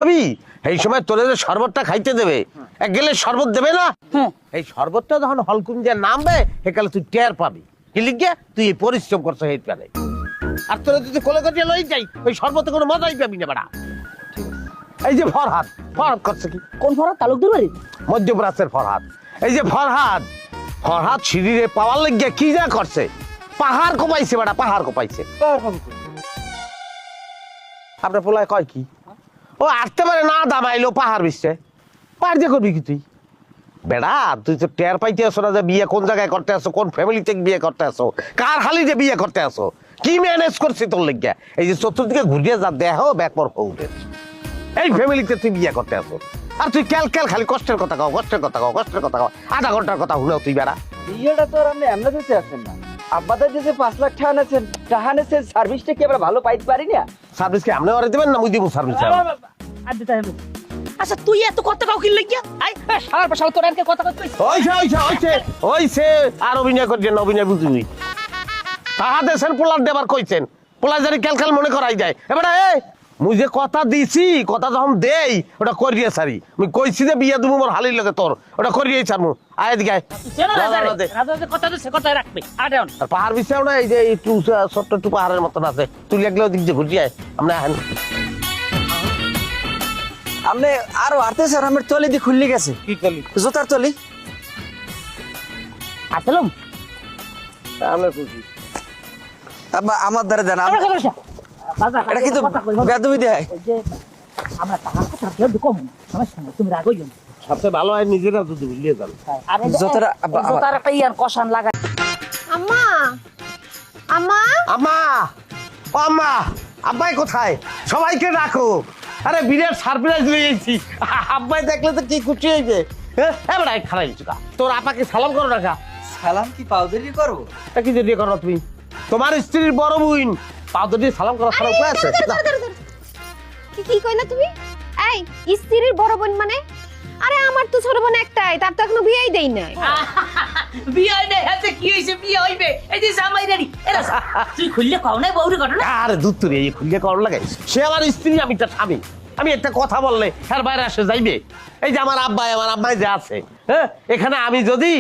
এই সময় তোরে যে শরবতটা খাইতে দেবে, এক গেলে শরবত দেবে না। এই শরবতটা যখন হলকুঞ্জে নামবে সেকালে তুই টের পাবি কি লিখে তুই এই পরিশ্রম করছো হেট প্যানে। আর তোরা যদি কোলে করে লই যাই ওই শরবতে কোনো মজাই পাবি না বেড়া। এই যে ফরহাদ, ফরহাদ করছে কি? কোন ফরহাদ? তালুকদার বাড়ি মধ্যপ্রাচ্যের ফরহাদ। এই যে ফরহাদ, ফরহাদ সিঁড়িরে পাওয়ার লেগে কি যা করছে, পাহাড় কোপাইছে বেড়া, পাহাড় কোপাইছে। আপনার পোলায় কয় কি ও আসতে পারে না, দামাইলো পাহাড় বিশ্বে পাহাড় দিয়ে করবি কি তুই বেড়া? তুই তো টের পাইতে আসো না যে বিয়ে কোন জায়গায় করতে আসো, কোন ফ্যামিলিতে বিয়ে করতে আসো, কার হালিতে বিয়ে করতে আসো, কি ম্যানেজ করছি তোর লেগে। এই যে চতুর্দিকে ঘুরিয়ে যা দেহ ব্যাকপর হউটে এই ফ্যামিলিতে তুই বিয়ে করতে আসো, আর তুই ক্যাল ক্যাল খালি কষ্টের কথা কও, কষ্টের কথা কও, কষ্টের কথা কও, আধা ঘন্টার কথা শুনেও তুই বেড়া। বিয়েটা তো আর আপনি এমনি দিতে আসেন না, আব্বাদের যে 5 লাখ টাকা নেছেন সার্ভিসটা কি আমরা ভালো পাইতে পারি না? সার্ভিস কি আপনি ওরে দিবেন না মুই দিব সার্ভিস? আচ্ছা তুই এত কথা কাউ কি লাগিয়া আই সারার পাশাল তোর এনকে কথা কইছিস ওইছে ওইছে ওইছে ওইছে আর অভিনয় করছেন না, অভিনয় বুঝুনি তাহা দেশের পোলার দেবার কইছেন, পোলা জানি ক্যালকাল মনে করাই যায়। এবারে মুই যে কথা দিছি, কথা যখন দেই ওটা করিয়ে সারি। মুই কইছি যে বিয়া দেবো মোর হালির লাগে তোর, ওটা করিয়েই ছাড়মু। আয় এদিকে আয়। কথা দিছে কথা রাখবে আর পাহাড় বিষয় না, এই যে একটু ছোট্ট একটু পাহাড়ের মতন আছে, তুই লাগলে ওদিক দিয়ে ঘুরিয়ে আয়। আমরা আহেন আপনি আরো আরতে স্যার আমার তলি দিয়ে খুললি গেছে। কি করলি? জুতার তলি আসলাম আমরা খুশি। আমার দ্বারা দেন। আমরা খবর এটা কিন্তু বেদবি দেয়। আমরা টাকা কথা কেউ কম সমস্যা নাই, তুমি রাগ হইও না। সবচেয়ে ভালো হয় নিজেরা যদি ভুলিয়ে যান। আর জোতার একটা ইয়ার কষান লাগাই। আম্মা, আম্মা, আম্মা, ও আম্মা, আব্বাই কোথায়? সবাইকে রাখো। আরে বিরাট সারপ্রাইজ দিয়েছি, আব্বাই দেখলে তো কি খুশি হয়েছে। হ্যাঁ বেড়া খারাই চুকা, তোর আপাকে সালাম করো না। সালাম কি পাউদারি করবো? কি যদি করো তুমি? তোমার স্ত্রীর বড় বোন পাউদার দিয়ে সালাম করা ছাড়া উপায় আছে? কি কইলা তুমি? এই স্ত্রীর বড় বোন মানে? আরে আমার তো ছোট বোন একটাই, তার তো এখনো বিয়েই দেই নাই। বিয়ে নেই হাতে কি হইছে, বিয়ে হইবে। এই যে জামাই রেডি এরা তুই খুললে কও না বউরে ঘটনা। আরে দুধ তুই এই খুললে কর লাগে, সে আমার স্ত্রী, আমি তার স্বামী। আমি একটা কথা বললে এর বাইরে আসে যাইবে? এই যে আমার আব্বাই যে আছে, হ্যাঁ এখানে আমি যদি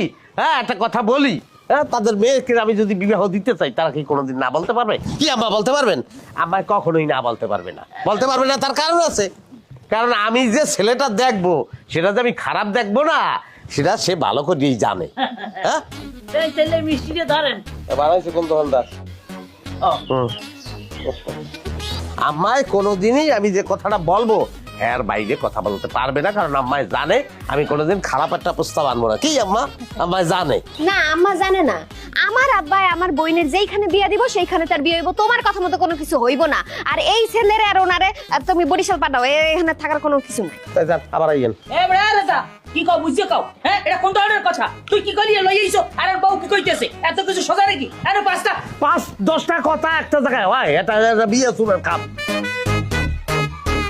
একটা কথা বলি, হ্যাঁ তাদের মেয়েকে আমি যদি বিবাহ দিতে চাই, তারা কি কোনোদিন না বলতে পারবে? কি আম্মা বলতে পারবেন? আম্মা কখনোই না বলতে পারবে না। বলতে পারবে না তার কারণ আছে, কারণ আমি যে ছেলেটা দেখবো সেটা যে আমি খারাপ দেখবো না, সেটা সে ভালো করেই জানে। হ্যাঁ এই ছেলে মিষ্টিতে ধরেন বানাইছে কোন দোকানদার? আম্মায় কোনোদিনই আমি যে কথাটা বলবো এর বাইরে কথা বলতে পারবে না, কারণ আম্মায় জানে আমি কোনোদিন খারাপ একটা প্রস্তাব আনবো না। কি আম্মা? আম্মায় জানে না, আম্মা জানে না। আমার আব্বাই আমার বোনের যেইখানে বিয়ে দিব সেইখানে তার বিয়ে হইব, তোমার কথা মতো কোনো কিছু হইব না। আর এই ছেলের আর ওনারে তুমি বরিশাল পাঠাও, এখানে থাকার কোনো কিছু নাই। তাই যান, আবার আইয়েন। এ বড়া রাজা কি কও বুঝিয়ে কও। হ্যাঁ এটা কোন ধরনের কথা? তুই কি করিয়ে লই আইছো আর বউ কি কইতেছে? এত কিছু সোজা নাকি? আরে 5-10টা কথা একটা জায়গায় হয়, এটা বিয়ে শুনের কাম।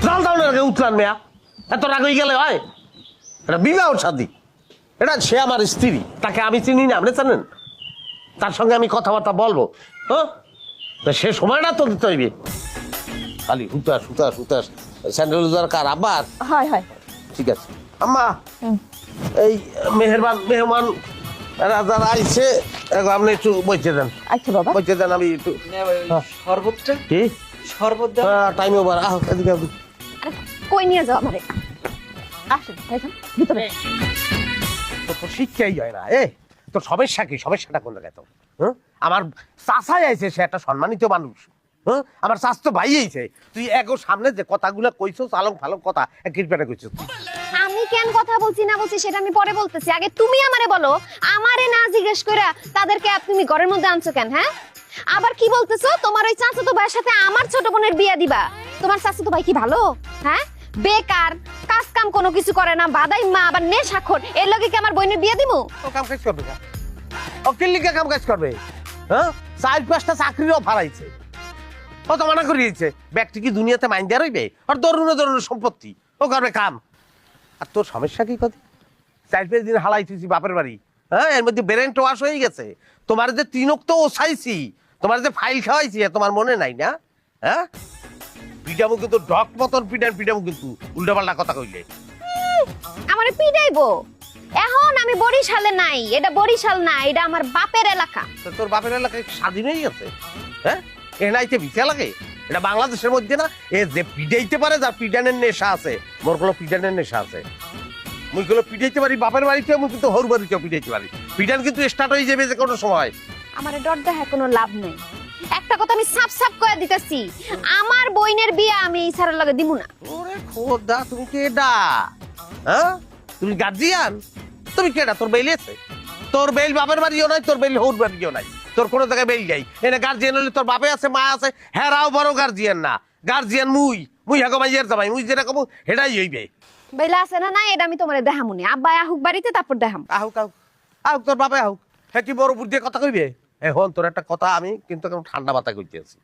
জল দাও না উঠলান মেয়া, এত রাগ হয়ে গেলে হয়? এটা বিবাহ শাদী, এটা সে আমার স্ত্রী, তাকে আমি চিনি না, আপনি জানেন? তার সঙ্গে আমি কথাবার্তা বলবো, হ্যাঁ সে সময়টা তো দিতে হইবে। খালি হুতাস হুতাস হুতাস স্যান্ডেল দরকার আবার। হয় হয় ঠিক আছে আম্মা, এই মেহমান রাজার আইছে, আপনি একটু বইতে দেন। আচ্ছা বাবা, বইতে দেন, আমি একটু শরবতটা কি শরবত দাও। Time over. এদিকে কই নিয়ে যাও আমারে? আসেন এখন ভিতরে। তোর শিক্ষাই হয় না। তোর সমস্যা কি? সমস্যাটা কোন জায়গায়? তো আমার চাচাই আইছে, সে একটা সম্মানিত মানুষ। আমার চাচতো ভাই আইছে, তুই এগো সামনে যে কথাগুলো কইছো চালং ফালং কথা কৃপা কইছো। আমি কেন কথা বলছি না বলছি সেটা আমি পরে বলতেছি, আগে তুমি আমারে বলো। আমারে না জিজ্ঞেস কইরা তাদেরকে তুমি ঘরের মধ্যে আনছো কেন? হ্যাঁ আবার কি বলতেছো? তোমার ওই চাচাতো ভাইয়ের সাথে আমার ছোট বোনের বিয়ে দিবা? তোমার চাচাতো ভাই কি ভালো? হ্যাঁ বেকার, কাজ কাম কোনো কিছু করে না, বাদাই মা, আবার নেশাখোর, এর লগে কি আমার বোনের বিয়ে দিমু? ও কাম কাজ করবে না, ও কিল্লিকে কাম কাজ করবে? হ্যাঁ 4-5টা চাকরির অফার আইছে, ও তো মানা করিয়েছে। ব্যক্তি কি দুনিয়াতে মাইন দেওয়া রইবে? আর দরুন সম্পত্তি, ও করবে কাম। আর তোর সমস্যা কি? কদি 4-5 দিন হালাই তুইছি বাপের বাড়ি, হ্যাঁ এর মধ্যে ব্রেন ওয়াশ হয়ে গেছে। তোমার যে 3 তো ওসাইছি, তোমার যে ফাইল খাওয়াইছি, তোমার মনে নাই না? হ্যাঁ পিটামু কিন্তু ডক মতন পিটামু কিন্তু উল্টাপাল্টা কথা কইলে। আমারে পিটাইবো? এখন আমি বরিশালে নাই, এটা বরিশাল না, এটা আমার বাপের এলাকা। তো তোর বাপের এলাকায় স্বাধীন হয়ে গেছে, হ্যাঁ? এনাইতে ভিসা লাগে? এটা বাংলাদেশের মধ্যে না। এ যে পিটাইতে পারে, যার পিটানের নেশা আছে, মোর কোনো পিটানের নেশা আছে। মুই গুলো পিটাইতে পারি বাপের বাড়িতে, মুই কিন্তু হর বাড়িতেও পিটাইতে পারি। পিটান কিন্তু স্টার্ট হয়ে যাবে যে কোনো সময়। আমারে ডর দেখায় কোনো লাভ নেই। একটা কথা আমি সাপ সাপ কয়ে দিতেছি, আমার বইনের বিয়ে আমি এই স্যারের লগে দিমু না। ওরে খোদা, তুমি কেডা? হ্যাঁ, তুমি গার্জিয়ান? তুমি কেডা? তোর বেইল আছে? তোর বেইল বাপের বাড়িও নাই, তোর বেইল হর বাড়িও নাই, তোর কোনো জায়গায় বেইল নাই। এনে গার্জিয়ান হলে তোর বাপে আছে, মা আছে, হেরাও বড় গার্জিয়ান না। গার্জিয়ান মুই হাগো মাইয়ের জামাই, মুই যেটা কব হেডাই হইবে। বেলা আছে না নাই এটা আমি তোমারে দেখামুনি। আব্বা আহুক বাড়িতে, তারপর দেখাম। আহুক আহুক আহুক, তোর বাপে আহুক। হ্যাঁ, কি বড় বুদ্ধি কথা কইবে? এখন তোর একটা কথা আমি কিন্তু এখন ঠান্ডা মাথা কইতে আছি।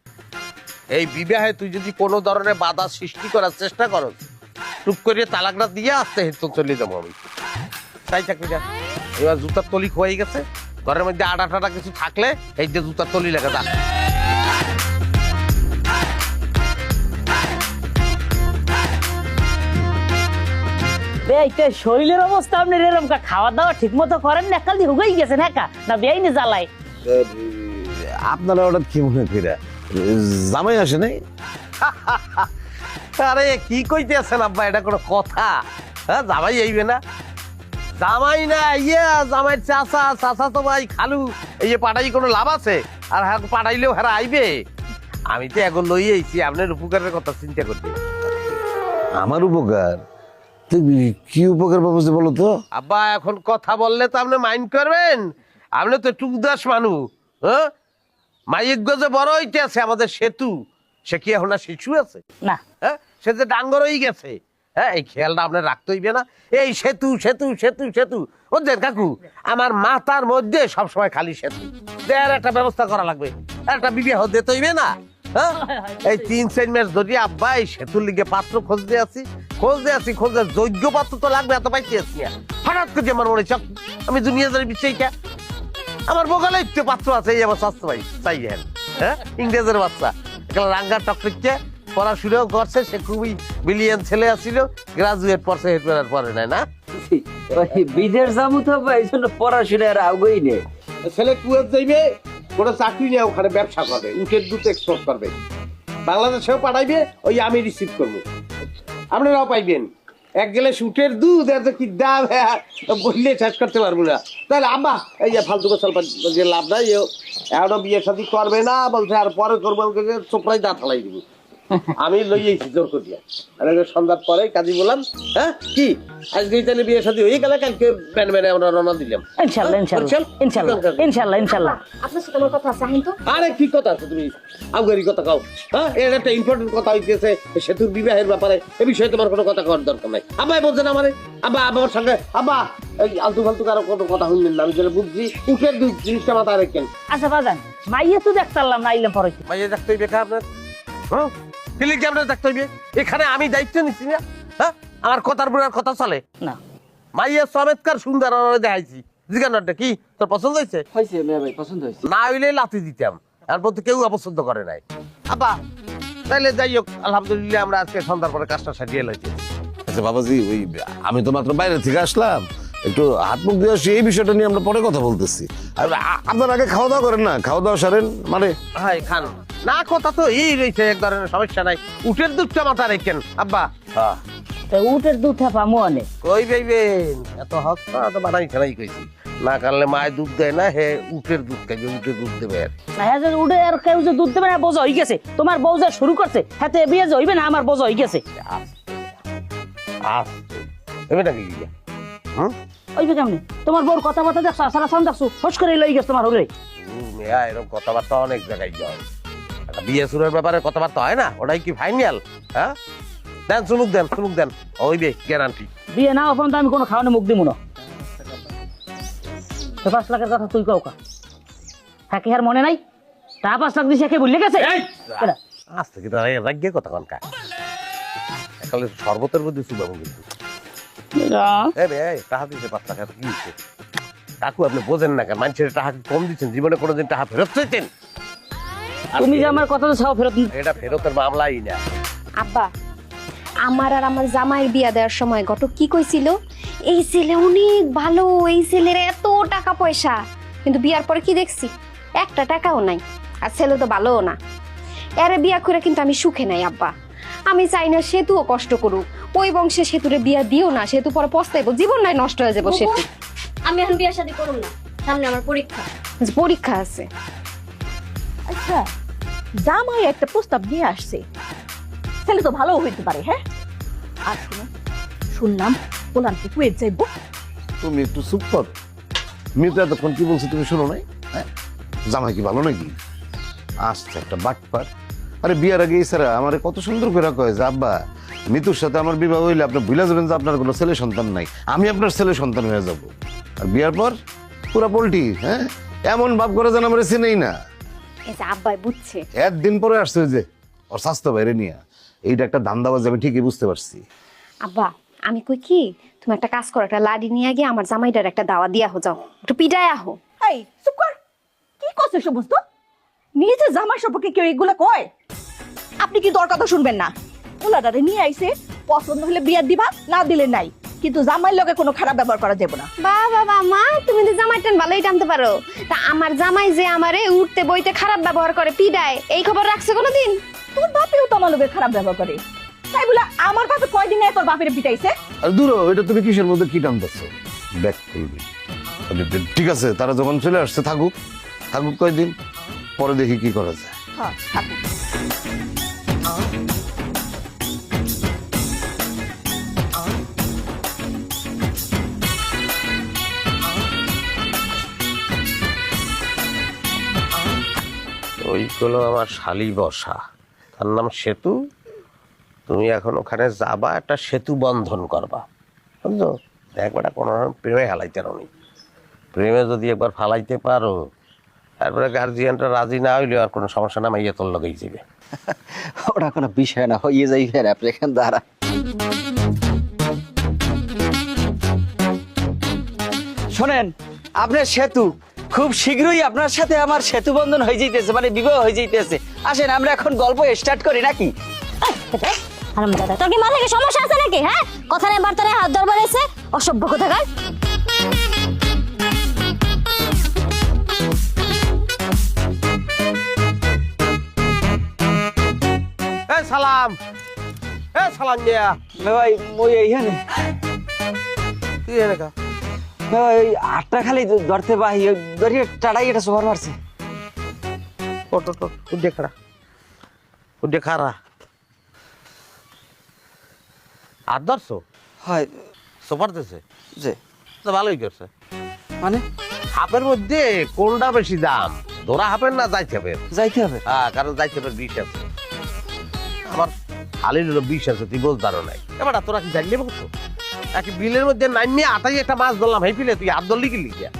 এই বিবাহে তুই যদি কোনো ধরনের বাধা সৃষ্টি করার চেষ্টা করো, টুক করে তালাকটা দিয়ে আসতে হেতু চলে যাবো আমি। তাই চাকরিটা এবার জুতার তলি হয়ে গেছে, ঘরের মধ্যে আটা টাটা কিছু থাকলে এই যে জুতার তলি লেগে যাক। এইটা শরীরের অবস্থা আপনার এরকম খাওয়া দাওয়া ঠিক মতো করেন না, কাল হুগেই গেছেন একা না বেআইনি জ্বালায়? আপনারা হঠাৎ কি মনে করে জামাই আসে নাই? আরে কি কইতে আছেন আব্বা, এটা কোনো কথা? হ্যাঁ, জামাই আইবে না? জামাই না ইয়া জামাই চাচা তো ভাই খালু, এই যে পাঠাই কোনো লাভ আছে? আর হ্যাঁ, পাঠাইলেও হ্যাঁ আইবে। আমি তো এখন লই আইছি আপনার উপকারের কথা চিন্তা করতে। আমার উপকার? তো কি উপকার বাবুজি বলো তো? আব্বা এখন কথা বললে তো আপনি মাইন্ড করবেন? আপনি তো টুকদাস মানুষ। হ্যাঁ, মাইক যে বড় হইতে আছে আমাদের সেতু, সে কি এখন আর শিশু আছে? না, হ্যাঁ, সে যে ডাঙ্গর হয়ে গেছে। হ্যাঁ, এই খেয়ালটা আপনার রাখতে হইবে না? এই সেতু সেতু সেতু সেতু ওদের কাকু, আমার মাথার মধ্যে সবসময় খালি সেতু। দেয়ার একটা ব্যবস্থা করা লাগবে, একটা বিবাহ দিতে হইবে না? হ্যাঁ, এই 3-4 মাস ধরে আব্বা এই সেতুর লিগে পাত্র খোঁজতে আছি যোগ্য পাত্র তো লাগবে, এত পাইতে আছি না। হঠাৎ করে আমার মনে চাপ, আমি দুনিয়া জানি বিষয়টা আমার বগালে একটু পাত্র আছে, এই আমার স্বাস্থ্য ভাই চাই। হ্যাঁ, ইংরেজের বাচ্চা, রাঙ্গা টকটকে পড়াশোনাও করছে, সে খুবই ব্রিলিয়ান্ট ছেলে আছিল, গ্রাজুয়েট পড়ছে, হেড পড়ে নাই না। বিদেশ যাবো তো এই জন্য পড়াশোনার আগুই নেই। ছেলে কুয়েত যাইবে, কোনো চাকরি নেই, ওখানে ব্যবসা করবে, উটের দুধ এক্সপোর্ট করবে, বাংলাদেশেও পাঠাইবে, ওই আমি রিসিভ করবো, আপনারাও পাইবেন। এক গেলে উটের দুধ এত কি দাম বললে শেষ করতে পারবো না। তাহলে আম্মা এই যে ফালতু যে লাভ নাই, এখনো বিয়ে শাদী করবে না বলছে, আর পরে করবো, চোপড়াই দাঁত হালাই দিব। আমি লইয়েছি জোর করিয়া, আর সন্ধ্যার পরে কাজী বললাম, হ্যাঁ কি আজকে তাহলে বিয়ে শাদী হয়ে গেলে কালকে প্যান ম্যানে আমরা রওনা দিলাম। ইনশাআল্লাহ ইনশাআল্লাহ ইনশাআল্লাহ ইনশাআল্লাহ ইনশাআল্লাহ। আপনার সাথে আমার কথা আছে, আহিন তো। আরে কি কথা আছে, তুমি আউগারি কথা কাও? হ্যাঁ, এর একটা ইম্পর্টেন্ট কথা হইতেছে সেতুর বিবাহের ব্যাপারে, এ বিষয়ে তোমার কোনো কথা করার দরকার নাই। আব্বাই বলছেন আমারে, আব্বা আমার সঙ্গে আব্বা এই আলতু ফালতু কারো কোনো কথা শুনলেন না, আমি যেটা বুঝছি উঠের দুধ জিনিসটা মাথায় রাখেন। আচ্ছা বাজান, মাইয়া তো দেখতাম না, আইলাম পরে। মাইয়া দেখতে হইবে কা আপনার? হ্যাঁ, ফিলিং ক্যামেরা দেখতে হইবে। এখানে আমি দায়িত্ব নিচ্ছি না? হ্যাঁ, আমার কথার বুড়ার কথা চলে না। মাইয়া চমৎকার সুন্দর দেখাইছি, জিজ্ঞাসাটা কি তোর পছন্দ হয়েছে? হয়েছে মেয়ে ভাই, পছন্দ হয়েছে। না হইলে লাথি দিতাম, আর বলতে কেউ অপছন্দ করে নাই। আব্বা তাইলে যাই হোক, আলহামদুলিল্লাহ আমরা আজকে সন্ধ্যার পরে কাজটা সাজিয়ে লাইছি। আচ্ছা বাবাজি, ওই আমি তো মাত্র বাইরে থেকে আসলাম, একটু হাত মুখ দিয়ে আসি, এই বিষয়টা নিয়ে আমরা পরে কথা বলতেছি। আর আপনার আগে খাওয়া দাওয়া করেন না? খাওয়া দাওয়া সারেন মানে? হাই খান না, কথা তো এই রয়েছে, এক ধরনের সমস্যা নাই। উটের দুধটা মাথা রেখেন আব্বা। হ্যাঁ, তো উটের দুধ পামো অনেক। কই পাইবেন, এত হস্তা তো বানাই ফেলাই কইছি। না কারলে মায় দুধ দেয় না, হে উটের দুধ খাইবে, উটের দুধ দেবে। আর না হ্যাঁ, উঠে আর কেউ যে দুধ দেবে না, বোঝা হয়ে গেছে। তোমার বউ যা শুরু করছে, হাতে বিয়ে যে হইবে না, আমার বোঝা হয়ে গেছে। এবে নাকি হুম ওইবে কেমনি? তোমার বউর কথাবার্তা দেখছো, সারা সান দেখছো, ফস করে লই গেছে তোমার হলে। মেয়া এরকম কথাবার্তা অনেক জায়গায় যায়, একটা বিয়ে শুরুর ব্যাপারে কথাবার্তা হয় না, ওটাই কি ফাইনাল? হ্যাঁ, দেন চুমুক দেন, ওইবে গ্যারান্টি। বিয়ে না ওখান তো আমি কোনো খাওয়ানো মুখ দিব না। 5 লাখের কথা তুই কাউ কা হ্যাঁ, কি আর মনে নাই? তা 5 লাখ দিছে, কে ভুলে গেছে? আস্তে কি রাজ্যে কথা কনকা একালে শরবতের মধ্যে চুবাবো কিন্তু। টাকা দিচ্ছে 5 লাখ, কি হচ্ছে কাকু? আপনি বোঝেন না কেন? মানুষের টাকা কম দিচ্ছেন? জীবনে কোনোদিন টাকা ফেরত চাইছেন? তুমি যে আমার কথা তো চাও ফেরত? এটা ফেরতের মামলাই না, আব্বা, আমার আর আমার জামাইয়ের বিয়া দেওয়ার সময় ঘটক কি কইছিল, এই ছেলে অনেক ভালো, এই ছেলের এত টাকা পয়সা, কিন্তু বিয়ার পরে কি দেখছি, একটা টাকাও নাই, আর ছেলে তো ভালোও না। এরে বিয়া করে কিন্তু আমি সুখে নাই আব্বা। আমি চাই না সেতুও কষ্ট করুক, ওই বংশে সেতুরে বিয়া দিও না, সেতু পরে পস্তাইবো, জীবন নাই নষ্ট হয়ে যাবো সেতু। আমি এখন বিয়ে শাদী করুম না, সামনে আমার পরীক্ষা। পরীক্ষা আছে। আচ্ছা, জামাই একটা প্রস্তাব নিয়ে আসছে, ছেলে তো ভালো হইতে পারে। হ্যাঁ, আর শুনলাম পোলানকে কুয়েত যাইবো। তুমি একটু চুপ কর। মেয়ে তো এতক্ষণ কি বলছে তুমি শোনো নাই? হ্যাঁ, জামাই কি ভালো নাকি? আসছে একটা বাটপার। আরে বিয়ার আগে স্যারা আমার কত সুন্দর করে কয় যে আব্বা, মিতুর সাথে আমার বিবাহ হইলে আপনি ভুলে যাবেন যে আপনার কোনো ছেলে সন্তান নাই, আমি আপনার ছেলে সন্তান হয়ে যাব। আর বিয়ার পর পুরা পোল্টি। হ্যাঁ, এমন ভাব করে যেন আমার চিনেই না। এই যে আব্বাই বুঝছে। একদিন পরে আসছে ওই যে ওর স্বাস্থ্য বাইরে নিয়ে, এইটা একটা ধান্দাবাজি, আমি ঠিকই বুঝতে পারছি। আব্বা, আমি কই কি, তুমি একটা কাজ করো, একটা লাডি নিয়ে গিয়ে আমার জামাইটার একটা দাওয়া দিয়া হো, যাও একটু পিটায় আহো। এই চুপ কর, কি করছে সমস্ত? নিজে জামাই সম্পর্কে কেউ এগুলো কয়? আপনি কি তোর কথা শুনবেন না? ওলাটারে নিয়ে আইছে, পছন্দ হলে বিয়া দিবা, না দিলে নাই, কিন্তু জামাইয়ের লগে কোনো খারাপ ব্যবহার করা যাবে না। বাবা মা, তুমি তো জামাই টান ভালোই টানতে পারো। তা আমার জামাই যে আমারে উঠতে বইতে খারাপ ব্যবহার করে, পিডায়, এই খবর রাখছে কোনোদিন? তোর বাপেও তো আমার লগে খারাপ ব্যবহার করে, তাই বলে আমার বাপে কয়দিন আগে তোর বাপের পিটাইছে? আর দূর হ, এটা তুমি কিসের মধ্যে কি টানতেছ? ব্যাক করবি। ঠিক আছে, তারা যখন চলে আসছে থাকুক, থাকুক কয়দিন, পরে দেখি কি করা যায়। হ্যাঁ, থাকুক। ওই হলো আমার শালি বসা, তার নাম সেতু। তুমি এখন ওখানে যাবা, একটা সেতু বন্ধন করবা, বুঝছো? একবার কোনো প্রেমে হালাইতে রানি, প্রেমে যদি একবার ফালাইতে পারো, তারপরে গার্জিয়ানটা রাজি না হইলে আর কোনো সমস্যা না, মাইয়া তোর লগেই যাবে। ওটা কোনো বিষয় না, হইয়ে যাই ফের আপনি এখান দ্বারা। শোনেন, আপনার সেতু খুব শীঘ্রই আপনার সাথে আমার সেতু বন্ধন হয়ে যাইতেছে, মানে বিবাহ হয়ে যাইতেছে। আসেন আমরা এখন গল্প স্টার্ট করি নাকি? হারামজাদা, তোর কি মাথায় কি সমস্যা আছে নাকি? হ্যাঁ, কথা নেই বার্তা নেই, হাত ধরবার এসে অসভ্য কোথাকার। সালাম, সালাম মিয়া। ভাই মই এইখানে কি এনে কা? ওই আটটা খালি ধরতে পাই, ধরিয়ে টাড়াই এটা সোফার মারছে। ওটো তো উঠে খাড়া, উঠে খাড়া। আর ধরছো? হয় সোফার দিছে যে তো ভালোই করছে। মানে হাফের মধ্যে কোনটা বেশি দাম, ধরা হাফের না যাইতে হবে? যাইতে হবে। হ্যাঁ, কারণ যাইতে হবে 20 আছে, আমার হালির হলো 20 আছে, তুই বলতারও নাই। এবার তোরা কি জানলে বলছো? একই বিলের মধ্যে নামিয়ে আটাই একটা মাছ ধরলাম, হেই পিলে তুই হাত ধরলি কি লিখিয়া?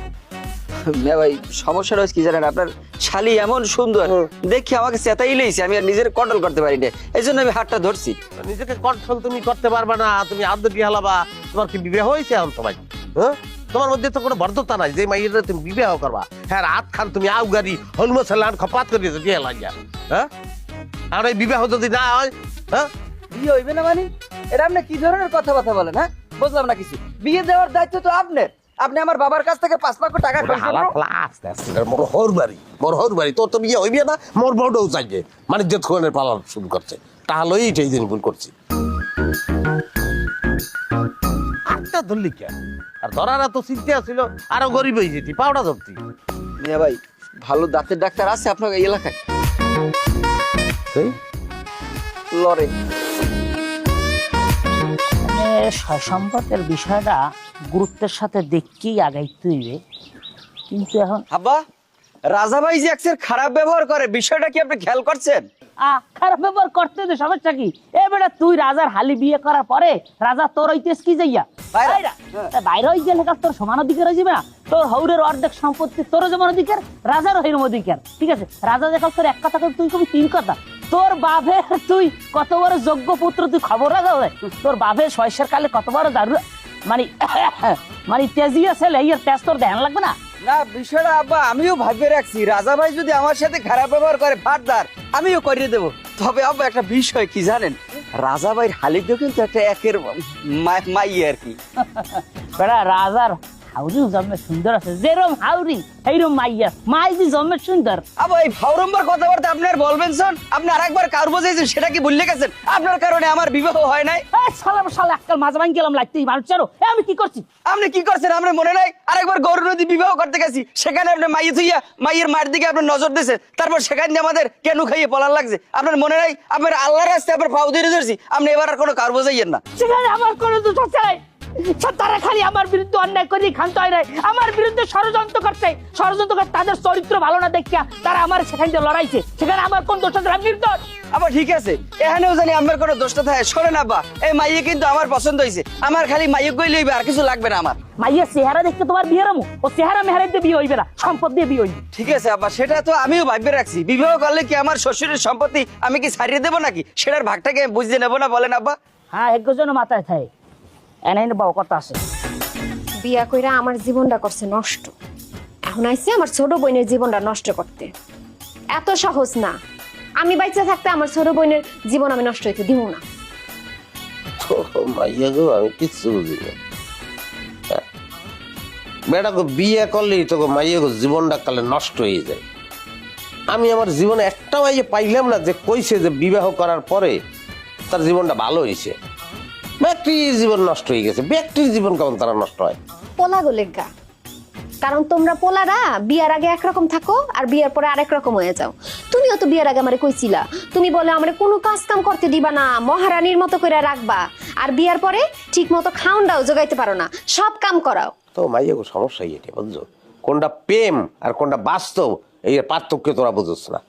ভাই সমস্যাটা হচ্ছে কি জানেন, আপনার শালি এমন সুন্দর দেখি আমাকে চেতাই লেইছে, আমি আর নিজের কন্ট্রোল করতে পারি না, এই জন্য আমি হাতটা ধরছি। নিজেকে কন্ট্রোল তুমি করতে পারবে না, তুমি হাত ধরে হালাবা। তোমার কি বিবাহ হয়েছে এখন সবাই? হ্যাঁ, তোমার মধ্যে তো কোনো বর্ধতা নাই যে মাইয়ের তুমি বিবাহ করবা। হ্যাঁ, রাত খান তুমি আউগারি হলমো সালান খপাত করে দিয়েছো দিয়ে লাগিয়া। হ্যাঁ, আর এই বিবাহ যদি না হয়, হ্যাঁ বিয়ে হইবে না মানে? এটা আপনি কি ধরনের কথাবার্তা বলেন? হ্যাঁ, বুঝলাম না কিছু। বিয়ে দেওয়ার দায়িত্ব তো আপনার। আপনি আমার বাবার কাছ থেকে 5 লক্ষ টাকা হালা ফালা আস্তে আস্তে মোর হর বাড়ি তোর তো বিয়ে হইবে না, মোর বউটাও চাইছে মানে যে ধরনের পালন শুরু করছে, তাহলেই এই দিন ভুল করছি। আটটা ধরলি কে? আর ধরার এত চিন্তা ছিল, আরো গরিব হয়ে যেতি, পাওটা ধরতি। মিয়া ভাই, ভালো দাঁতের ডাক্তার আছে আপনার এই এলাকায়? লরে সম্পর্কের বিষয়টা গুরুত্বের সাথে দেখেই আগাইতে হইবে, কিন্তু এখন আব্বা, রাজা ভাই যে একসের খারাপ ব্যবহার করে, বিষয়টা কি আপনি খেয়াল করছেন? খারাপ ব্যবহার করতে দে, সমস্যা কি? এবারে তুই রাজার হালি বিয়ে করার পরে রাজা তোর হইতেস কি যাইয়া বাইরে হয়ে গেলে তোর সমান অধিকার হয়ে যাবে না? তোর হৌরের অর্ধেক সম্পত্তি তোর যেমন অধিকার, রাজারও হেরম অধিকার। ঠিক আছে, রাজা দেখাল তোর এক কথা, তুই কবি 3 কথা। তোর বাপের তুই কত বড় যোগ্য পুত্র, তুই খবর রাখা হয় তোর বাপের শৈশবের কালে কত বড় দারু, মানে মানে তেজিয়া ছেলে, এর তেজ তোর ধ্যান লাগবে না? না, বিষয়টা আব্বা আমিও ভাবিয়ে রাখছি, রাজা ভাই যদি আমার সাথে খারাপ ব্যবহার করে ফারদার আমিও করিয়ে দেবো। তবে আব্বা একটা বিষয় কি জানেন, রাজা ভাইয়ের হালিকেও কিন্তু একটা একের মাই আর কি। বেড়া রাজার হাউরি জন্মে সুন্দর আছে, যেরম হাউরি এইরম মাইয়া, মাই যে জন্মে সুন্দর। আবার এই ফাউরম্বার কথাবার্তা আপনি আর বলবেন শোন, আপনি আরেকবার কার বোঝাইছেন সেটা কি ভুলে গেছেন? আপনার কারণে আমার বিবাহ হয় নাই। শালা এককাল মাঝে ভাঙ গেলাম লাগতেই মানুষেরও, আমি কি করছি? আপনি কি করছেন আপনার মনে নাই? আরেকবার গৌর নদী বিবাহ করতে গেছি, সেখানে আপনি মাইয়ে থুইয়া মাইয়ের মার দিকে আপনার নজর দিয়েছেন, তারপর সেখান দিয়ে আমাদের কেন খাইয়ে পলার লাগছে। আপনার মনে নাই? আপনার আল্লাহর রাস্তায় আপনার পাও ধরে ধরছি, আপনি এবার আর কোনো কার বোঝাইয়েন না। সেখানে আমার কোনো দোষ আছে? তারা খালি আমার বিরুদ্ধে অন্যায় করে ক্ষান্ত হয় নাই, আমার বিরুদ্ধে ষড়যন্ত্র করছে, তাদের চরিত্র ভালো না দেখিয়া তারা আমার সেখান দিয়ে লড়াইছে, সেখানে আমার কোন দোষ আছে? আমি নির্দোষ। আবার ঠিক আছে, এখানেও জানি আমার কোনো দোষটা থাকে। শোনেন আব্বা, এই মাইয়ে কিন্তু আমার পছন্দ হয়েছে, আমার খালি মাইয়ে কইলে হইবে, আর কিছু লাগবে না আমার। মাইয়া চেহারা দেখতে তোমার বিয়ে রামু, ও চেহারা মেহারা দিয়ে বিয়ে হইবে না, সম্পদ দিয়ে বিয়ে হইবে। ঠিক আছে আব্বা, সেটা তো আমিও ভাববে রাখছি। বিবাহ করলে কি আমার শ্বশুরের সম্পত্তি আমি কি ছাড়িয়ে দেবো নাকি? সেটার ভাগটাকে বুঝতে নেবো না বলেন আব্বা? হ্যাঁ, একজন মাথায় থাকে এনাই বাবু কথা আছে। বিয়া কইরা আমার জীবনটা করছে নষ্ট, এখন আইছে আমার ছোট বোনের জীবনটা নষ্ট করতে। এত সহজ না, আমি বাইচা থাকতে আমার ছোট বোনের জীবন আমি নষ্ট হইতে দিব না। মাইয়া গো, আমি কিচ্ছু বুঝি না। বেটা গো, বিয়ে করলেই তো মাইয়া গো জীবনটা কালে নষ্ট হয়ে যায়। আমি আমার জীবনে একটা মাইয়া পাইলাম না যে কইছে যে বিবাহ করার পরে তার জীবনটা ভালো হয়েছে। ব্যক্তির জীবন নষ্ট হয়ে গেছে। ব্যক্তির জীবন কেমন তারা নষ্ট হয়? পোলা গোলেগা, কারণ তোমরা পোলারা বিয়ার আগে একরকম থাকো আর বিয়ার পরে আরেক রকম হয়ে যাও। তুমিও তো বিয়ার আগে আমারে কইছিলা, তুমি বলে আমারে কোনো কাজ কাম করতে দিবা না, মহারানীর মতো করে রাখবা, আর বিয়ার পরে ঠিক মতো খাওনটাও জোগাইতে পারো না, সব কাম করাও। তো মাইয়া গো, সমস্যা এটা বুঝছো? কোনটা প্রেম আর কোনটা বাস্তব, এই পার্থক্য তোরা বুঝছ না।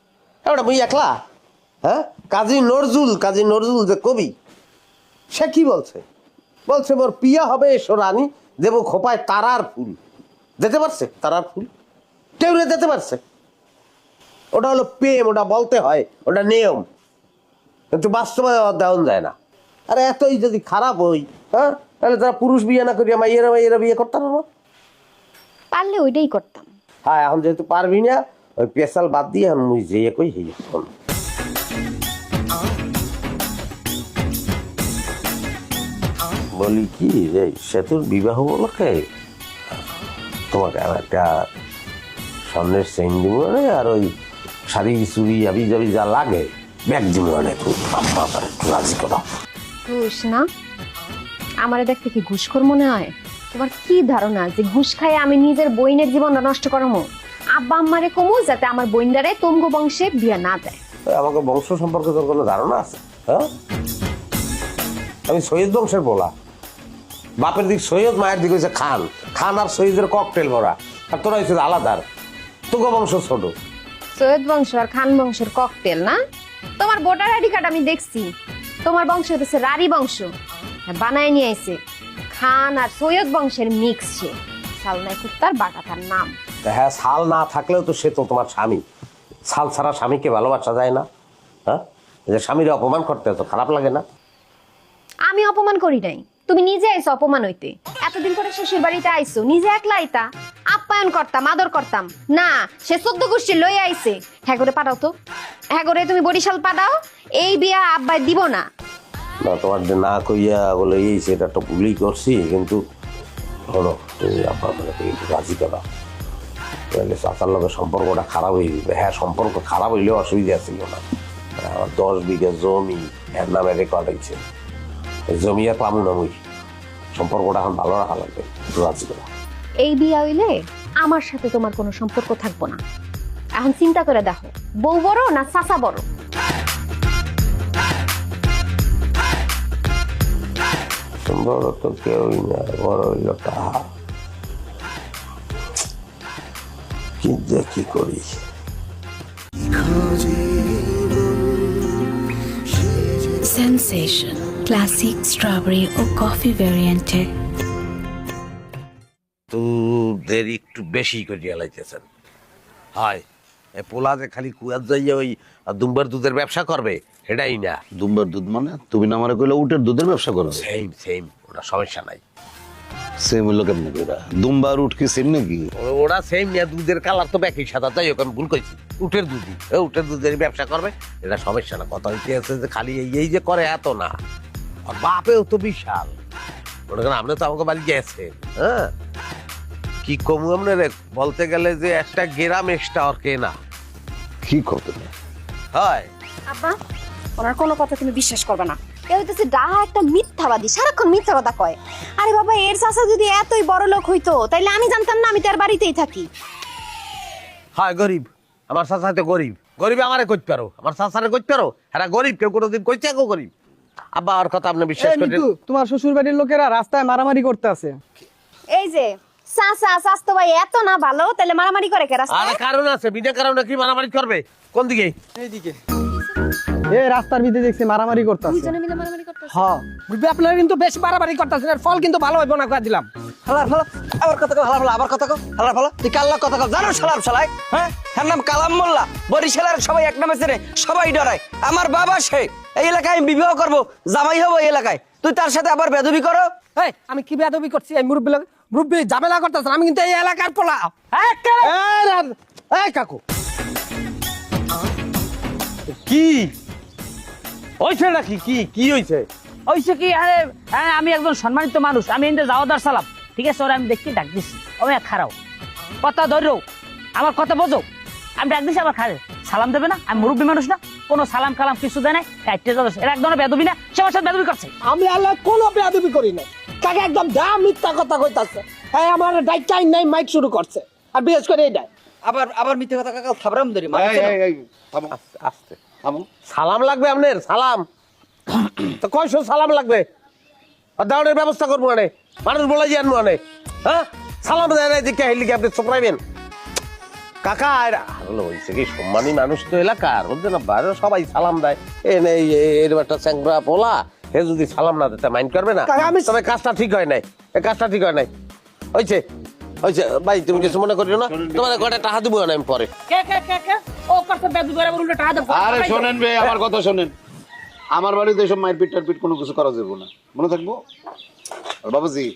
এবার মুই একলা, হ্যাঁ? কাজী নজরুল যে কবি, সে কি বলছে? বলছে মোর পিয়া হবে এসো রানী, দেব খোপায় তারার ফুল। যেতে পারছে তারার ফুল? কেউ যেতে পারছে? ওটা হলো প্রেম, ওটা বলতে হয়, ওটা নিয়ম, কিন্তু বাস্তবে দেওয়া যায় না। আরে এতই যদি খারাপ হই, হ্যাঁ, তাহলে তারা পুরুষ বিয়ে না করিয়া মাইয়েরা বিয়ে করতাম না? পারলে ওইটাই করতাম। হ্যাঁ, এখন যেহেতু পারবি না, ওই পেশাল বাদ দিয়ে এখন মুই যেয়ে কই হই। বলি কি যে সেতুর বিবাহ উপলক্ষে তোমাকে একটা স্বর্ণের চেইন দিব মানে, আর ওই শাড়ি চুড়ি আবি যাবি যা লাগে ব্যাগ দিব মানে, একটু রাজি করা। ঘুষ না? আমারে দেখতে কি ঘুষখোর মনে হয়? তোমার কি ধারণা যে ঘুষ খায় আমি নিজের বইনের জীবনটা নষ্ট করবো? আব্বা আম্মারে কমু যাতে আমার বইনদারে তোমগো বংশে বিয়া না দেয়। আমাকে বংশ সম্পর্কে তোর কোনো ধারণা আছে? হ্যাঁ, আমি সৈয়দ বংশের বলা, বাপের দিক সৈয়দ, মায়ের দিক হচ্ছে খান। খান আর সৈয়দের ককটেল ভরা, আর তোরা হচ্ছে আলাদার। তোকে বংশ ছোট। সৈয়দ বংশ আর খান বংশের ককটেল না? তোমার ভোটার আইডি কার্ড আমি দেখছি, তোমার বংশ হচ্ছে রারি বংশ, বানায় নিয়ে আইছে খান আর সৈয়দ বংশের মিক্স। সে সালনাই কুত্তার বাটাতার নাম। হ্যাঁ, ছাল না থাকলেও তো সে তো তোমার স্বামী। ছাল ছাড়া স্বামীকে ভালোবাসা যায় না? হ্যাঁ, যে স্বামীর অপমান করতে তো খারাপ লাগে না? আমি অপমান করি নাই, তুমি নিজে আইছো অপমান হইতে। এতদিন পরে শ্বশুর বাড়িতে আইছো, নিজে একলা আইতা, আপ্যায়ন করতাম, আদর করতাম না। সে 14 গোষ্ঠী লই আইছে। হ্যাঁ করে পাঠাও তো, হ্যাঁ করে তুমি বরিশাল পাঠাও। এই বিয়া আব্বাই দিব না। না, তোমার যে না কইয়া বলে এই সেটা তো ভুলই করছি, কিন্তু হলো তুমি আব্বা মানে একটু রাজি করা, তাহলে চাচার লোকের সম্পর্কটা খারাপ হয়ে যাবে। হ্যাঁ, সম্পর্ক খারাপ হইলেও অসুবিধা ছিল না। আমার 10 বিঘা জমি এর নামে রেকর্ড হয়েছে, জমি আর পাবো না। মুই সম্পর্কটা এখন ভালো রাখা লাগবে, একটু রাজি করা। এই বিয়া হইলে আমার সাথে তোমার কোনো সম্পর্ক থাকবো না। এখন চিন্তা করে দেখো, বউ বড় না চাচা বড়? বড় তো কেউই না, বড় হইল তাহা। কি করি? Sensation classic strawberry ও কফি ভ্যারিয়েন্টে। দুধের একটু বেশি করে লাইতেছেন। হয় এ পোলা যে খালি কুয়ার যাইয়া ওই দুম্বার দুধের ব্যবসা করবে, সেটাই না। দুম্বার দুধ মানে? তুমি না আমারে কইলে উটের দুধের ব্যবসা করো? সেম, ওটা সমস্যা নাই। সেম হইলো কেমন করে? দুম্বার উট কি সেম নাকি? ওরা সেম না, দুধের কালার তো একই সাদা। তাই ওকে আমি ভুল কইছি। উটের দুধই উটের দুধের ব্যবসা করবে, এটা সমস্যা না। কথা হইতে আছে যে খালি এই যে করে এত না, আর বাপেও তো বিশাল। মনে করেন আপনি তো আমাকে বাড়ি গেছে, হ্যাঁ কি কমু আপনার বলতে গেলে যে একটা গ্রাম এক্সট্রা আর কে না কি করতে হয়। আব্বা ওনার কোনো কথা তুমি বিশ্বাস করবে না। এ হইতেছে ডাহা একটা মিথ্যাবাদী, সারাক্ষণ মিথ্যা কথা কয়। আরে বাবা, এর চাচা যদি এতই বড় লোক হইতো তাইলে আমি জানতাম না, আমি তার বাড়িতেই থাকি। হয় গরিব, আমার চাচা তো গরিব। গরিব আমারে কইতে পারো, আমার চাচারে কইতে পারো, হ্যাঁ গরিব কেউ কোনোদিন কইছে কেউ গরিব? আব্বা আর কথা আপনি বিশ্বাস করেন? তোমার শ্বশুর বাড়ির লোকেরা রাস্তায় মারামারি করতে আছে। এই যে চাচা চাচতো ভাই এত না ভালো, তাহলে মারামারি করে কে আরে রাস্তায়? কারণ আছে, বিনা কারণে কি মারামারি করবে? কোন দিকে? এইদিকে এই রাস্তার ভিতরে দেখছি মারামারি করতে আছে। দুজনে মিলে মারামারি করতেছে। হ্যাঁ আপনারা কিন্তু বেশ মারামারি করতেছেন, এর ফল কিন্তু ভালো হইব না কই দিলাম। হালার ফালা আবার কথা কও, হালার ফালা আবার কথা কও, হালার ফালা তুই কাল্লা কথা কও জানো শালার শালাই? হ্যাঁ এর নাম কালাম মোল্লা, বরিশালের সবাই এক নামে চেনে, সবাই ডরায়। আমার বাবা সে এই এলাকায় আমি বিবাহ করব, জামাই হব এই এলাকায়, তুই তার সাথে আবার বেদবি করো? এই আমি কি বেয়াদবি করছি? এই মুরব্বী ঝামেলা করতেছেন, আমি কিন্তু এই এলাকার পোলা। এই কাকু কি হইছে নাকি? কি কি হইছে? হইছে কি? আরে হ্যাঁ, আমি একজন সম্মানিত মানুষ, আমি এনতে যাওয়াদার সালাম, ঠিক আছে? ওরা আমি দেখি ডাক দিছি, আমি খারাও কথা ধরো, আমার কথা বোঝো। আমি ডাক দিছি, আবার খারে সালাম দেবে না? আমি মুরব্বী মানুষ না? কোনো সালাম কালাম কিছু দেয় নাই, কাইটে যাচ্ছে। এর এক ধরনের বেদবি না, সে আমার সাথে বেদবি করছে। আমি আল্লাহ কোনো বেয়াদবি করি না, তাকে একদম দা মিথ্যা কথা কইতাছে। এই আমার ডাইটাই নাই মাইক শুরু করছে, আর বিশেষ করে এইটাই। আবার মিথ্যে কথা কাকা থাবরাম ধরি। আস্তে সালাম লাগবে আপনার? সালাম তো কয়শো সালাম লাগবে? আর দাওয়ানের ব্যবস্থা করবো মানে, মানুষ বলে যে আনবো মানে, হ্যাঁ সালাম দেয় না দিকে হেলিকে আপনি চোপড়াইবেন? কাকা হলো হয়েছে কি, সম্মানী মানুষ তো এলাকার, বুঝছেন না? বাইরে সবাই সালাম দেয়। এরকম একটা চ্যাংরা পোলা, হে যদি সালাম না দিতে মাইন্ড করবে না? তবে কাজটা ঠিক হয় নাই, এই কাজটা ঠিক হয় নাই। হয়েছে হয়েছে ভাই, তুমি কিছু মনে করিও না, তোমার ঘরে টাকা দিব না আমি পরে। কে কে কে কে ও করতে বেদবি করে উল্টো টাকা দেব? আরে শোনেন বে, আমার কথা শোনেন। আমার বাড়িতে এসব মারপিট টারপিট কোনো কিছু করা যাবে না, মনে থাকবো। আর বাবাজি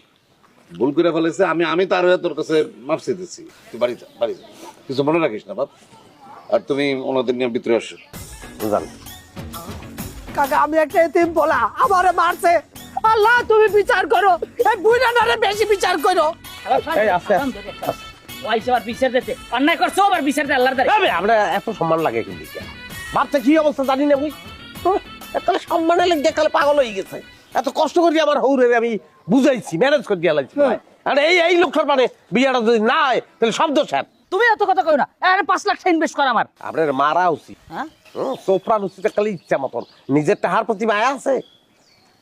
ভুল করে ফেলেছে, আমি তার হয়ে তোর কাছে মাপ চাইতেছি। তুই বাড়ি যা, বাড়ি যা, কিছু মনে রাখিস না বাপ। আর তুমি ওনাদের নিয়ে ভিতরে আসো, জান কাকা আমি একটা এতিম পোলা, আমারে মারছে। আল্লাহ তুমি বিচার করো, এই বুইনাটারে বেশি বিচার করো। এই আস্তে ওইসে আবার বিচার দিতে অন্যায় করছো, আবার বিচার দে আল্লাহর দ্বারা। আমরা এত সম্মান লাগে কিন্তু ভাবতে কি অবস্থা জানি না বুঝ, একালে সম্মানে লেগে একালে পাগল হয়ে গেছে। এত কষ্ট করি আমার হৌরে আমি বুঝাইছি, ম্যানেজ করে দিয়ে লাগছি। আর এই লোকটার মানে বিয়েটা যদি না হয় তাহলে শব্দ স্যার। তুমি এত কথা কই না, আরে 5 লাখ টাকা ইনভেস্ট কর আমার। আপনার মারা উচিত, হ্যাঁ সোফরান উচিত একালে ইচ্ছা মতন। নিজের টাহার প্রতি মায়া আছে,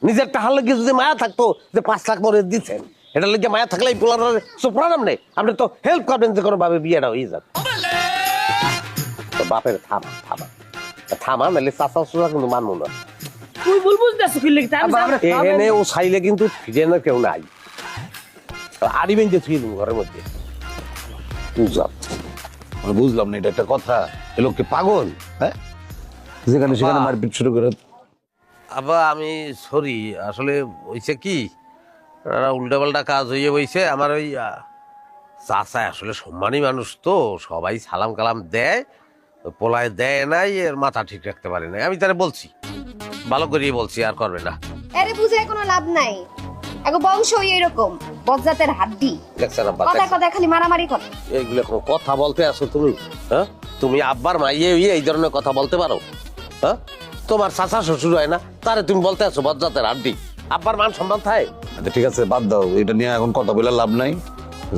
নিজের টাহার লেগে যদি মায়া থাকতো যে 5 লাখ মরে দিচ্ছেন, এটার লেগে মায়া থাকলে এই পোলার সোফরান আপনি আপনি তো হেল্প করবেন যে কোনো ভাবে বিয়েটা হয়ে যাবে। তো বাপের থামা থামা থামা, নাহলে চাষা চুষা কিন্তু মানবো না। তুই ভুল বুঝতেছিস কি লিখতে? এখানে ও চাইলে কিন্তু ফিরে না, কেউ নাই। আরিবেন যে তুই ঘরের মধ্যে বুঝলাম না, এটা একটা কথা? এ লোককে পাগল, হ্যাঁ যেখানে সেখানে মারপিট শুরু করে। আবার আমি সরি, আসলে হয়েছে কি উল্টাপাল্টা কাজ হয়ে বইছে। আমার ওই চাচা আসলে সম্মানী মানুষ তো, সবাই সালাম কালাম দেয়, পোলায় দেয় নাই, এর মাথা ঠিক রাখতে পারে নাই। আমি তারা বলছি, ভালো করিয়ে বলছি, আর করবে না। আরে বুঝে কোনো লাভ নাই, এগো বংশই এরকম বজ্জাতের হাড্ডি, দেখছেন আব্বা, কথা কথা খালি মারামারি করে। এইগুলো কোনো কথা বলতে আসো তুমি? হ্যাঁ তুমি আব্বার মাইয়ে হইয়ে এই ধরনের কথা বলতে পারো? হ্যাঁ তোমার চাচা শ্বশুর হয় না, তারে তুমি বলতে আসো বজ্জাতের হাড্ডি? আব্বার মান সম্মান থাকে? আচ্ছা ঠিক আছে, বাদ দাও, এটা নিয়ে এখন কথা বলে লাভ নাই।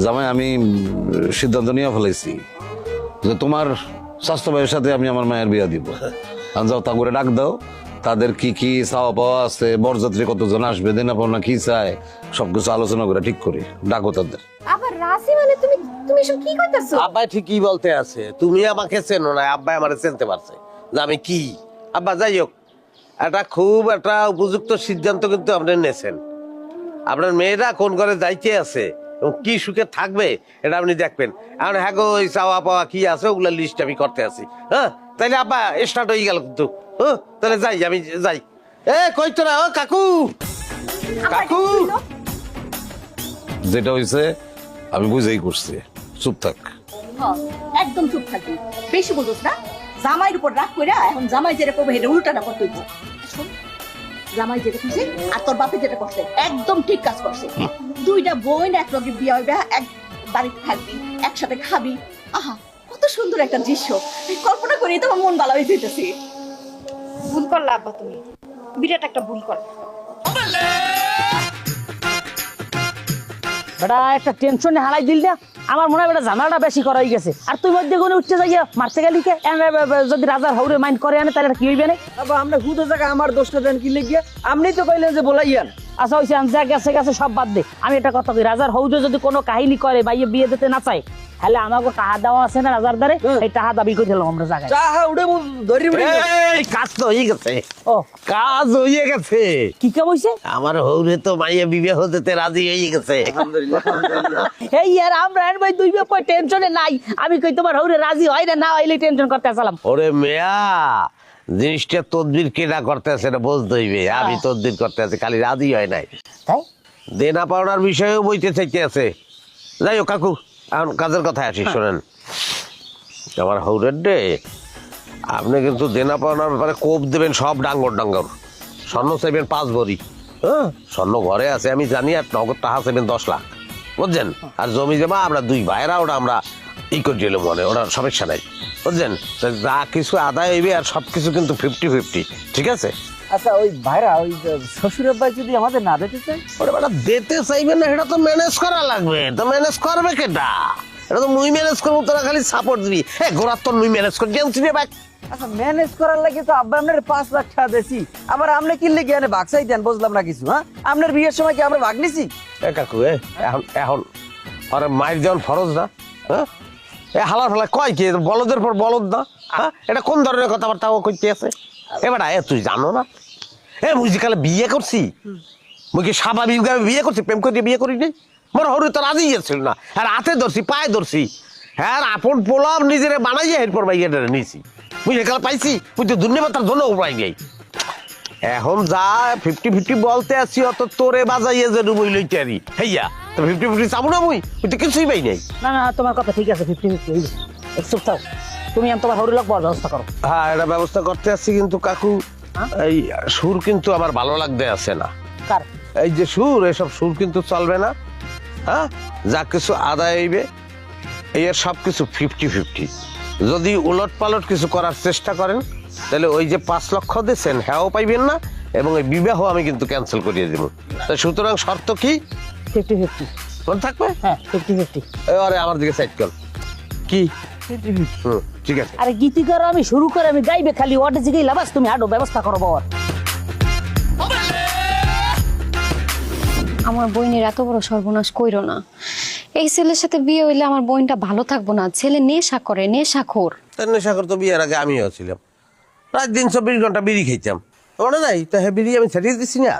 জামাই আমি সিদ্ধান্ত নিয়ে ফেলাইছি যে তোমার স্বাস্থ্য ভাইয়ের সাথে আমি আমার মায়ের বিয়া দিব। আর যাও তা করে ডাক দাও, তাদের কি কি চাওয়া পাওয়া আছে, বরযাত্রী কতজন আসবে, দেনা পাওনা কি চায়, সবকিছু আলোচনা করে ঠিক করি। ডাকো তাদের। আবার রাসি মানে তুমি তুমি সব কি কইতাছো? আব্বাই ঠিকই বলতে আছে, তুমি আমাকে চেনো না, আব্বাই আমারে চিনতে পারছে যে আমি কি। আব্বা যাই হোক, এটা খুব একটা উপযুক্ত সিদ্ধান্ত কিন্তু আপনি নিয়েছেন। আপনার মেয়েরা কোন ঘরে যাইতে আছে এবং কি সুখে থাকবে এটা আপনি দেখবেন। এখন হ্যাঁ গো, ওই চাওয়া পাওয়া কি আছে ওগুলা লিস্ট আমি করতে আছি। হ্যাঁ তাইলে আব্বা স্টার্ট হয়ে গেল কিন্তু। হ্যাঁ তাহলে যাই, আমি যাই। কই তোরা? ও কাকু, কাকু। যেটা হয়েছে আমি বুঝেই করছি, চুপ থাক। একদম চুপ থাকবি, বেশি বলছিস না। জামাইয়ের উপর রাগ কইরা এখন জামাই যেটা করবে এটা উল্টাটা করতে হইব। শোন, জামাই যেটা করছে আর তোর বাপে যেটা করছে একদম ঠিক কাজ করছে। দুইটা বোন এক লগে বিয়ে হইবে, এক বাড়িতে থাকবি, একসাথে খাবি। আহা, কত সুন্দর একটা দৃশ্য, কল্পনা করি তোমার মন ভালো হয়ে যেতেছে। ভুল করলা আব্বা, তুমি বিরাট একটা ভুল করলা। বেটা একটা টেনশনে হারাই দিল না, আমার মনে হয় বেটা ঝামেলাটা বেশি করাই গেছে। আর তুই মধ্যে কোনো উঠতে যাইয়া মারতে গেলি কে? যদি রাজার হৌরে মাইন্ড করে আনে তাহলে কি হইবে না? আবার আমরা হুদো জায়গা আমার দোষটা দেন কি লেগিয়া? আপনি তো কইলেন যে বলাইয়ান। আচ্ছা হইছে, যা গেছে গেছে, সব বাদ দে। আমি একটা কথা কই, রাজার হৌরে যদি কোনো কাহিনী করে বাইয়ে বিয়ে দিতে না চায়, তাহলে আমাকে টাকা দেওয়া আছে না রাজার দ্বারে, এই টাকা দাবি করে দিলাম আমরা জায়গায়। চাহা উড়ে ধরি এই কাজ তো হয়ে গেছে, ও কাজ হয়ে গেছে। কি কে বইছে? আমার হৌরে তো মাইয়া বিবাহ দিতে রাজি হয়ে গেছে। এই আর আমরা এর ভাই দুই ব্যাপার টেনশনে নাই। আমি কই তোমার হৌরে রাজি হয় না, না হইলে টেনশন করতে আসলাম। ওরে মেয়া, জিনিসটা তদবির কেনা করতে আছে না বুঝতে হইবে। আমি তদবির করতে আছি, খালি রাজি হয় নাই। তাই দেনা পাওনার বিষয়েও বইতে চাইতে আছে। যাই হোক কাকু, এখন কাজের কথায় আসি, শোনেন। আমার হৌরের ডে, আপনি কিন্তু দেনা পাওনার ব্যাপারে কোপ দেবেন সব ডাঙ্গর ডাঙ্গর। স্বর্ণ চাইবেন 5 ভরি, হ্যাঁ স্বর্ণ ঘরে আছে আমি জানি, আর নগদ টাকা চাইবেন 10 লাখ, বুঝছেন? আর জমি জমা আমরা 2 ভাইরা ওটা আমরা করে দিল মনে, ওটা সমস্যা নাই, বুঝছেন? তো যা কিছু আদায় হইবে আর সব কিছু কিন্তু 50-50, ঠিক আছে? আচ্ছা ওই ভাইরা, ওই শ্বশুরের ভাই যদি আমাদের না দিতে চাই? ওরে বেটা দিতে চাইবে না, সেটা তো ম্যানেজ করা লাগবে। তো ম্যানেজ করবে কেটা? এটা তো মুই ম্যানেজ করবো, তোরা খালি সাপোর্ট দিবি। গোড়ার তো মুই ম্যানেজ করি, জানছি রে ভাই। আচ্ছা ম্যানেজ করার লাগে তো আব্বা আপনার 5 লাখ টাকা দিয়েছি, আবার আপনি কিনলে কি ভাগ চাই দেন? বুঝলাম না কিছু। হ্যাঁ, আপনার বিয়ের সময় কি আমরা ভাগ নিছি? কাকু এখন আরে মায়ের যেমন ফরজ না, হ্যাঁ এ হালার ফালা কয় কি বলদের পর বলদ না? হ্যাঁ, এটা কোন ধরনের কথাবার্তা ও কইতে আছে? এবার তুই জানো না, মুই যে কালে বিয়ে করছি, মুই কি স্বাভাবিকভাবে বিয়ে করছি? প্রেম করে বিয়ে করি নাই? মোর হরু তো রাজি গেছিল না, আর হাতে ধরছি, পায়ে ধরছি, হ্যাঁ আপন পোলাম নিজেরে বানাইয়া এরপর বাইয়াটা নিয়েছি। মুই সেকালে পাইছি, মুই তো ধন্যবাদ তার জন্য উপায় নেই। এখন যা 50-50 বলতে আসছি, অত তোরে বাজাইয়ে যে রুমই লইতে আরি হেইয়া, তো 50-50 চাবো না মুই তো কিছুই পাই নাই। না না, তোমার কথা ঠিক আছে, 50-50 হইবে। চুপ থাও, তুমি তোমার হৌরে লোক বড় ব্যবস্থা করো। হ্যাঁ, এটা ব্যবস্থা করতে আসছি, কিন্তু কাকু এই সুর কিন্তু আমার ভালো লাগতে আছে না। কার? এই যে সুর, এসব সুর কিন্তু চলবে না। হ্যাঁ, যা কিছু আদায় হইবে এর সব কিছু 50-50। যদি উলট পালট কিছু করার চেষ্টা করেন, তাহলে ওই যে 5 লক্ষ দিচ্ছেন হ্যাঁও পাইবেন না, এবং এই বিবাহ আমি কিন্তু ক্যান্সেল করিয়ে দেবো। তো সুতরাং শর্ত কি? 50-50 মনে থাকবে? হ্যাঁ 50-50। আরে আমার দিকে সাইড কর, কি? ঠিক আছে। আরে গীতি করো, আমি শুরু করে আমি গাইবে খালি ওয়ার্ডে জিগাই লাবাস, তুমি আডো ব্যবস্থা করো বাবার। আমার বোনের এত বড় সর্বনাশ কইরো না। এই ছেলের সাথে বিয়ে হইলে আমার বোনটা ভালো থাকবো না। ছেলে নেশা করে, নেশাখোর। নেশা করতো, বিয়ের আগে আমিও ছিলাম, প্রায় 3-24 ঘন্টা বিড়ি খেতাম, মনে নাই? তা হ্যাঁ, বিড়ি আমি ছাড়িয়ে দিচ্ছি না।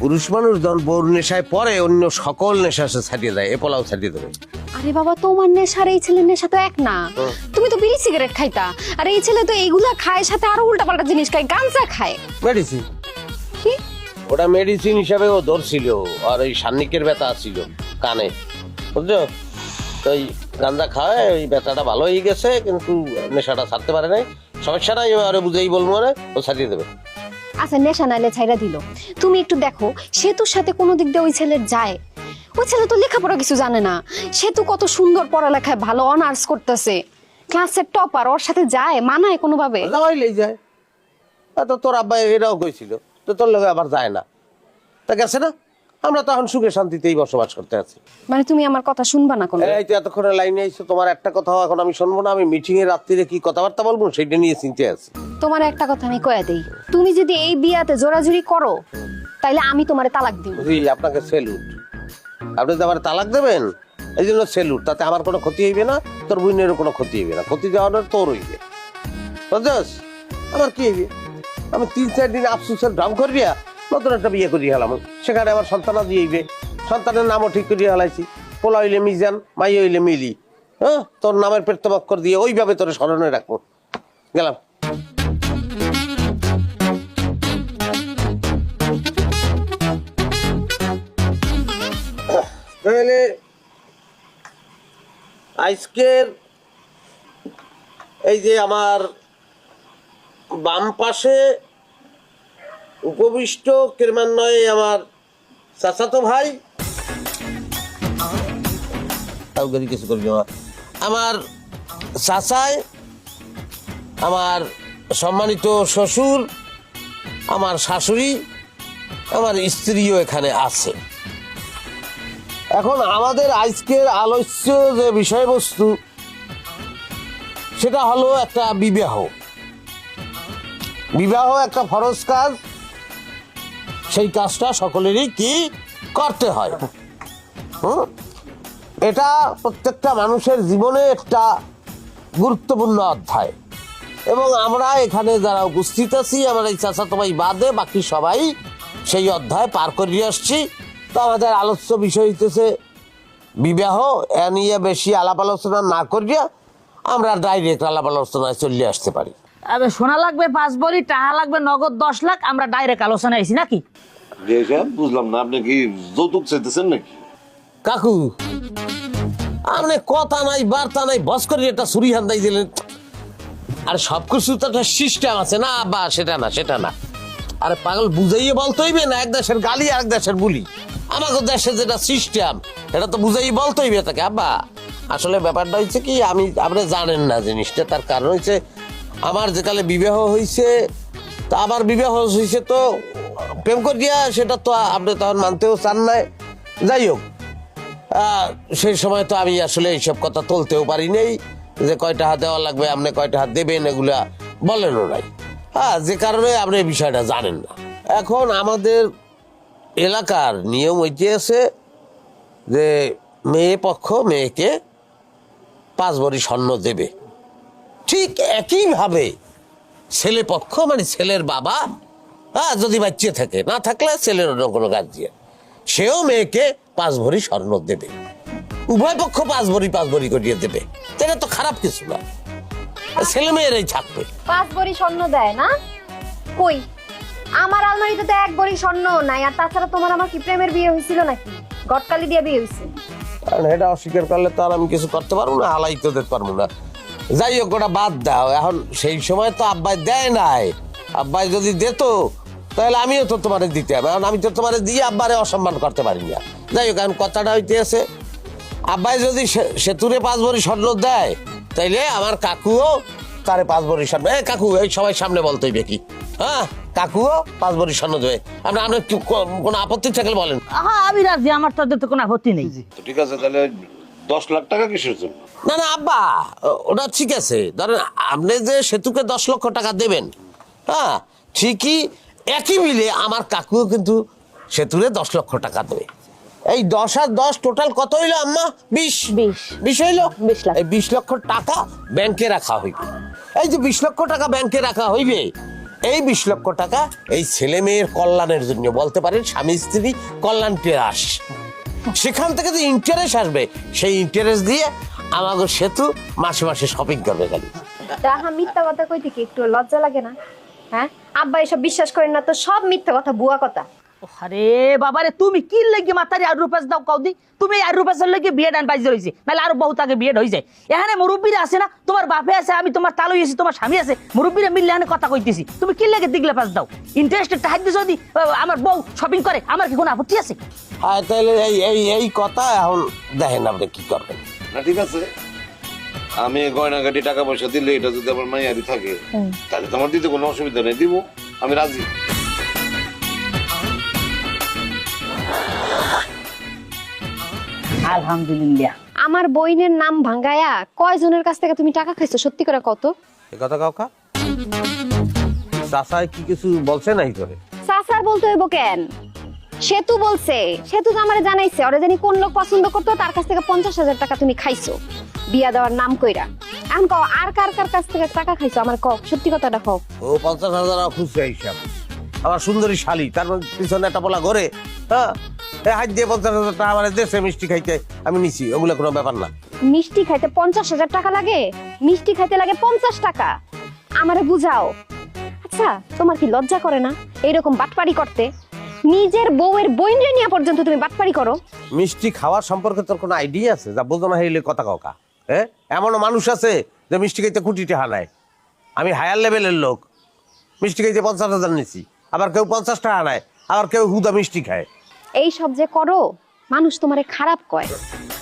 পুরুষ মানুষ যখন বউর নেশায় পরে, অন্য সকল নেশা সে ছাড়িয়ে দেয়, এ পোলাও ছাড়িয়ে দেবে। আরে বাবা, তোমার নেশা আর এই ছেলের নেশা তো এক না। তুমি তো বিড়ি সিগারেট খাইতা, আর এই ছেলে তো এইগুলা খায়, সাথে আরো উল্টাপাল্টা জিনিস খায়, গাঞ্জা খায়। মেডিসিন, কি? ওটা মেডিসিন হিসাবে ও ধরছিল, আর ওই সান্নিকের ব্যথা ছিল কানে, বুঝছো? তো ওই গাঁজা খাওয়ায় ওই ব্যথাটা ভালো হয়ে গেছে, কিন্তু নেশাটা ছাড়তে পারে নাই। সমস্যা নাই, এবারে বুঝেই বলবো, মানে ও ছাড়িয়ে দেবে। আচ্ছা, নেশা নাইলে ছাইরা দিল, তুমি একটু দেখো সেতুর সাথে কোনো দিক দিয়ে ওই ছেলের যায়? ওই ছেলে তো লেখাপড়া কিছু জানে না, সেতু কত সুন্দর পড়ালেখায় ভালো, অনার্স করতেছে, ক্লাসের টপার, ওর সাথে যায় মানায় কোনোভাবে? যাওয়াইলেই যায়। তো তোর আব্বা এরাও কইছিল, তো তোর লোক আবার যায় না, তা গেছে না। আমরা তো এখন সুখে শান্তিতেই বসবাস করতে আছি। মানে তুমি আমার কথা শুনবা না কোনো? এই তো এতক্ষণে লাইনে আইছো, তোমার একটা কথাও এখন আমি শুনবো না। আমি মিটিং এর রাত্রিরে কি কথাবার্তা বলবো সেটা নিয়ে চিন্তা আছি। তোমার একটা কথা আমি কয়ে দেই, তুমি যদি এই বিয়াতে জোরাজুরি করো, তাইলে আমি তোমারে তালাক দিব। আপনাকে সেলুট, আপনি তো আমার তালাক দেবেন, এই জন্য সেলুট। তাতে আমার কোনো ক্ষতি হইবে না, তোর বোনেরও কোনো ক্ষতি হইবে না। ক্ষতি যাওয়ানোর তোর হইবে, বুঝছস? আমার কি হইবে? আমি 3-4 দিন আফসোসের ড্রাম করবি, নতুন একটা বিয়ে করিয়ে হলাম, সেখানে আমার সন্তান দিয়েইবে। সন্তানের নামও ঠিক করিয়ে হলাইছি, পোলা হইলে মিজান, মাই হইলে মিলি। হ্যাঁ, তোর নামের পেট্রোবাক্কর দিয়ে ওইভাবে তোর স্মরণে রাখবো। গেলাম। তাহলে আজকের এই যে আমার বাম পাশে উপবিষ্ট ক্রমান্বয়ে আমার চাচাতো ভাই, কিছু করবি না, আমার চাচাই, আমার সম্মানিত শ্বশুর, আমার শাশুড়ি, আমার স্ত্রীও এখানে আছে। এখন আমাদের আজকের আলোচ্য যে বিষয়বস্তু সেটা হলো একটা বিবাহ। বিবাহ একটা ফরজ কাজ, সেই কাজটা সকলেরই কি করতে হয়। এটা প্রত্যেকটা মানুষের জীবনে একটা গুরুত্বপূর্ণ অধ্যায়, এবং আমরা এখানে যারা উপস্থিত আছি, আমার এই চাচাতো ভাই বাদে বাকি সবাই সেই অধ্যায় পার করে আসছি। তো আমাদের আলোচ্য বিষয় হইতেছে বিবাহ। এ নিয়ে বেশি আলাপ আলোচনা না করিয়া আমরা ডাইরেক্ট আলাপ আলোচনায় চলে আসতে পারি। আবে সোনা লাগবে 5 ভরি, টাকা লাগবে নগদ 10 লাখ, আমরা ডাইরেক্ট আলোচনায় আইছি নাকি? বুঝলাম না, আপনি কি যৌতুক চাইতেছেন নাকি? কাকু, আপনি কথা নাই বার্তা নাই, বস করে একটা ছুরি হান্দাই দিলেন। আর সবকিছু তো একটা সিস্টেম আছে না বা সেটা না সেটা না। আরে পাগল, বুঝাইয়ে বলতে হইবে না এক দেশের গালি আর এক দেশের বুলি। আমাকে দেশের যেটা সিস্টেম এটা তো বুঝাইয়ে বলতে হইবে তাকে। আব্বা, আসলে ব্যাপারটা হচ্ছে কি, আপনি জানেন না জিনিসটা। তার কারণ হচ্ছে আমার যেকালে বিবাহ হয়েছে, তা আমার বিবাহ হয়েছে তো প্রেম করিয়া, সেটা তো আপনি তখন মানতেও চান নাই। যাই হোক, সেই সময় তো আমি আসলে এইসব কথা তুলতেও পারি নাই, যে কয়টা হাত দেওয়া লাগবে, আপনি কয়টা হাত দেবেন, এগুলা বলেনও নাই। যে কারণে আপনি এই বিষয়টা জানেন না। এখন আমাদের এলাকার নিয়ম হইতে আছে যে মেয়ে পক্ষ মেয়েকে 5 ভরি স্বর্ণ দেবে। ঠিক একইভাবে ছেলে পক্ষ, মানে ছেলের বাবা, যদি বাচ্চা থাকে, না থাকলে ছেলের অন্য কোনো গার্জিয়ান, সেও মেয়েকে 5 ভরি স্বর্ণ দেবে। উভয় পক্ষ 5 ভরি করিয়ে দেবে। এটা তো খারাপ কিছু না, ছেলে মেয়েরাই থাকবে। 5 ভরি স্বর্ণ দেয় না? কই, আমার আলমারিতে তো 1 ভরি স্বর্ণ নাই। আর তাছাড়া তোমার আমার কি প্রেমের বিয়ে হয়েছিল নাকি? গটকালি দিয়ে বিয়ে হয়েছে। এটা অস্বীকার করলে তো আর আমি কিছু করতে পারবো না, হালাই তো দিতে পারবো না। যাই হোক, ওটা বাদ দাও। এখন সেই সময় তো আব্বাই দেয় নাই। আব্বাই যদি দিত তাহলে আমিও তো তোমারে দিতে হবে। এখন আমি তো তোমারে দিয়ে আব্বারে অসম্মান করতে পারি না। যাই হোক, এখন কথাটা হইতে আছে, আব্বাই যদি সেতুরে 5 ভরি স্বর্ণ দেয়, তাইলে আমার কাকুও তারে 5 ভরি স্বর্ণ। কাকু, এই সবাই সামনে বলতে হইবে কি? কাকুও 5 ভরি স্বর্ণ দেবে। আপনার কোনো আপত্তি থাকলে বলেন। আমি রাজি, আমার তাদের তো কোনো আপত্তি নেই। ঠিক আছে, তাহলে 10 লাখ টাকা কিসের জন্য? না আব্বা, ওটা ঠিক আছে। ধরেন আপনি যে সেতুকে 10 লক্ষ টাকা দেবেন, ঠিকই একই মিলে আমার কাকুও কিন্তু সেতুরে 10 লক্ষ টাকা দেবে। এই 10 আর 10 টোটাল কত হইলো আম্মা? 20 হইলো। 20 লাখ। এই 20 লক্ষ টাকা ব্যাংকে রাখা হইবে। এই যে 20 লক্ষ টাকা ব্যাংকে রাখা হইবে, এই 20 লক্ষ টাকা এই ছেলে মেয়ের কল্যাণের জন্য, বলতে পারেন স্বামী স্ত্রী কল্যাণ টেরাস। সেখান থেকে যে ইন্টারেস্ট আসবে, সেই ইন্টারেস্ট দিয়ে আমাকে সেতু মাসে মাসে শপিং করবে। খালি রাহা, মিথ্যা কথা কইতে কি একটু লজ্জা লাগে না? হ্যাঁ, আব্বা এসব বিশ্বাস করেন না তো, সব মিথ্যা কথা, ভুয়া কথা। আরে বাবারে, তুমি কি লাগি মাথারে আর রুপাস দাও কাউদি? তুমি আর রুপাসের লাগি বিয়ে ডান বাজি রইছে, নালে আরো বহুত আগে বিয়ে হই যায়। এখানে মুরব্বীরা আছে না, তোমার বাপে আছে, আমি তোমার তালুই আছি, তোমার স্বামী আছে, মুরব্বীরা মিললে এখানে কথা কইতেছি। তুমি কি লাগে দিগলে পাস দাও? ইন্টারেস্টেড টাকা যদি আমার বউ শপিং করে, আমার কি কোনো আপত্তি আছে? তাহলে এই কথা এখন দেখেন আপনি কি করবেন। না ঠিক আছে, আমি গয়নাগাটি টাকা পয়সা দিলে এটা যদি আমার মাইয়ারি থাকে, তাহলে তোমার দিতে কোনো অসুবিধা নেই, দিব, আমি রাজি। আলহামদুলিল্লাহ। আমার বইনের নাম ভাঙ্গায়া কয়জনের কাছ থেকে তুমি টাকা খাইছো? সত্যি করে কত? এ কথা কাউকা চাষায় কি কিছু বলছে নাই করে? সাসার বলতে হইব কেন? সেতু বলছে, সেতু তো আমারে জানাইছে, ওরে জানি কোন লোক পছন্দ করতো, তার কাছ থেকে 50,000 টাকা তুমি খাইছো বিয়া দেওয়ার নাম কইরা। এখন কও আর কার কার কাছ থেকে টাকা খাইছো? আমার কও, সত্যি কথাটা কও। ও 50,000 খুঁজছে হিসাব। আমার সুন্দরী শালী, তার পিছনে একটা বলা ঘরে, হাত দিয়ে 50,000 টাকা আমার দেশে মিষ্টি খাইতে আমি নিছি, ওগুলো কোনো ব্যাপার না। মিষ্টি খাইতে 50,000 টাকা লাগে? মিষ্টি খাইতে লাগে 50 টাকা? আমারে বুঝাও। আচ্ছা, তোমার কি লজ্জা করে না এইরকম বাটপারি করতে? নিজের বউয়ের বইনরে নিয়ে পর্যন্ত তুমি বাটপারি করো। মিষ্টি খাওয়ার সম্পর্কে তোর কোনো আইডিয়া আছে? যা বোঝো না হইলে কথা কাউকা। হ্যাঁ এমনও মানুষ আছে যে মিষ্টি খাইতে কোটি টাকা নেয়। আমি হায়ার লেভেলের লোক, মিষ্টি খাইতে 50,000 নিছি, আবার কেউ 50 টাকা নেয়, আবার কেউ হুদা মিষ্টি খায়। এই সব যে করো মানুষ তোমারে খারাপ কয়।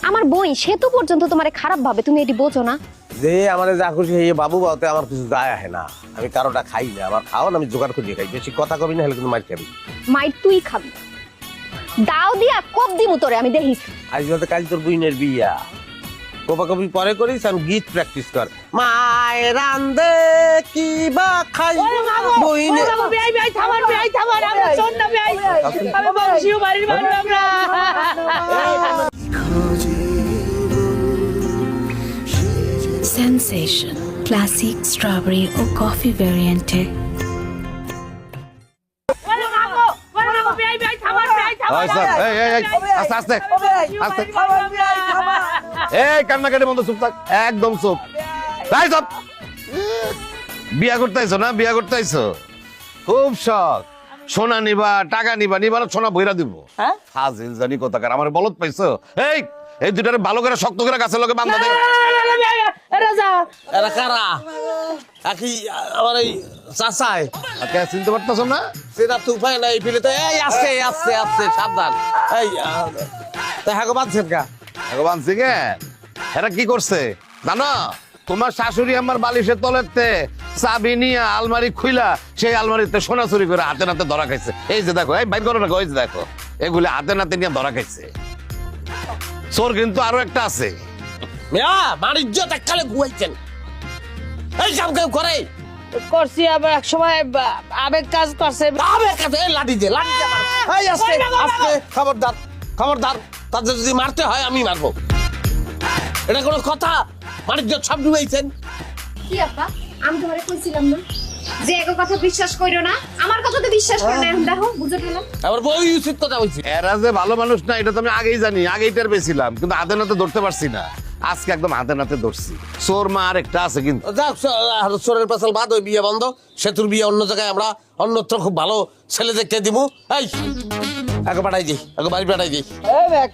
আমার বই সে তো পর্যন্ত তোমারে খারাপ ভাবে, তুমি এটি বোঝো না? যে আমার যা খুশি এই বাবু বাবুতে আমার কিছু যায় আহে না, আমি কারোটা খাই না, আমার খাওয়ান আমি জোগাড় করে খাই। বেশি কথা কবি না হলে কিন্তু মার খাবি। মাইর তুই খাবি, দাও দিয়া কব দিমু তোরে আমি দেখিস। আজ বলতে কাল তোর বুইনের বিয়া, কোপা কবি পরে করিস, আমি গীত প্র্যাকটিস কর। মায় রান্দে কি বা খাই বইনে। Sensation classic strawberry or coffee variante. ওই স্যার, এই, আস্তে আস্তে আস্তে। এই কান্নাকাটি বন্ধ, চুপ থাক, একদম চুপ। তাই চুপ। বিয়া করতে আইছো না, বিয়া করতে আইছো? খুব শখ, সোনা নিবা, টাকা নিবা, নিবার সোনা বইরা দিব। হ্যাঁ? ফাজিল জানি কোথাকার, আমার বলত পাইছো? এই দুটারে ভালো করে শক্ত করে গাছের লগে বান্ধা দে। রাজা এরা কারা? একই আমার এই চাচাই। কে চিনতে পারতেছো না? সেটা তো উপায় নাই, ফিরে তো এই আসছে আসছে আসছে, সাবধান। এই তা হ্যাঁ বাঁধছেন কা? ভগবান সিংহে এরা কি করছে জানো? তোমার শাশুড়ি আমার বালিশের তলেতে চাবি নিয়ে আলমারি খুইলা সেই আলমারিতে সোনা চুরি করে হাতে নাতে ধরা খাইছে। এই যে দেখো, এই বাইর করো না, ওই যে দেখো, এগুলি হাতে নাতে নিয়ে ধরা খাইছে। চোর কিন্তু আরো একটা আছে। মিয়া বাণিজ্য দেখালে গুয়াইছেন, এই সব কেউ করে? করছি, আবার এক সময় আবেগ কাজ করছে। আবে কাছে এই লাঠি দে, লাঠি দে আমার। এই আস্তে আস্তে, খবরদার খবরদার, তাদের যদি মারতে হয় আমি মারবো। এটা কোনো কথা? বাণিজ্য সব ডুবাইছেন। কি আপা, আমি তোমারে কইছিলাম না যে এগো কথা বিশ্বাস কইরো না? আমার কথা তো বিশ্বাস করো না, এখন দেখো বুঝে ফেলো। আবার বই উচিত কথা বলছি। এরা যে ভালো মানুষ না এটা তো আমি আগেই জানি, আগেই টের পেয়েছিলাম, কিন্তু হাতে নাতে ধরতে পারছি না। আজকে একদম হাতে নাতে ধরছি। চোর মা আর একটা আছে কিন্তু। যাক, চোরের পেছাল বাদ, ওই বিয়ে বন্ধ। সেতুর বিয়ে অন্য জায়গায়, আমরা অন্যত্র খুব ভালো ছেলে দেখতে দিব। এই আগে পাঠাই দিই, আগে বাড়ি পাঠাই দিই।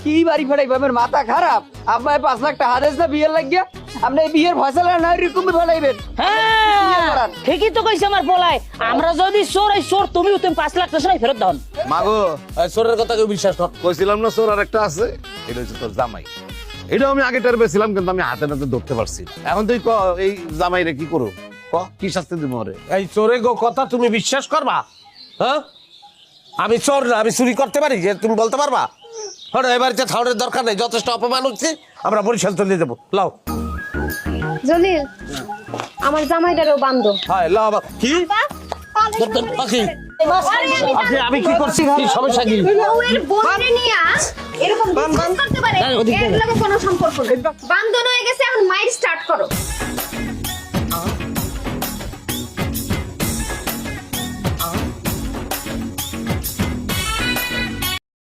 কি বাড়ি ফেরাই, আমার মাথা খারাপ। আপনার 5 লাখ টাকা হারেস না বিয়ের লাগিয়া, আপনি এই বিয়ের ফয়সালা না এরকমই ফেলাইবেন। হ্যাঁ ঠিকই তো কইছে আমার পোলায়, আমরা যদি চোর, এই চোর তুমিও তুমি 5 লাখ টাকা ফেরত দাও। মাগো এই চোরের কথা কেউ বিশ্বাস কর। কইছিলাম না চোর আর একটা আছে, এটা হচ্ছে তোর জামাই। এটাও আমি আগে টের পেয়েছিলাম, কিন্তু আমি হাতে নাতে ধরতে পারছি না। এখন তুই ক, এই জামাই রে কি করো? ক, কি শাস্তি দিব ওরে? এই চোরে গো কথা তুমি বিশ্বাস করবা? হ্যাঁ আমি চোর না, আমি চুরি করতে পারি, যে তুমি বলতে পারবা? হ্যাঁ এবার যে থাউনের দরকার নেই, যথেষ্ট অপমান হচ্ছে, আমরা বরিশাল চলে যাবো। লাও জলিল, আমার জামাইটারও বান্ধব। হ্যাঁ লাও। কি আমি কি করছি? কি সমস্যা কি? বউয়ের বোনরে নিয়া এরকম বিশ্বাস করতে পারে? এর লগে কোনো সম্পর্ক নেই। বান্ধন হয়ে গেছে, এখন মাইর স্টার্ট করো।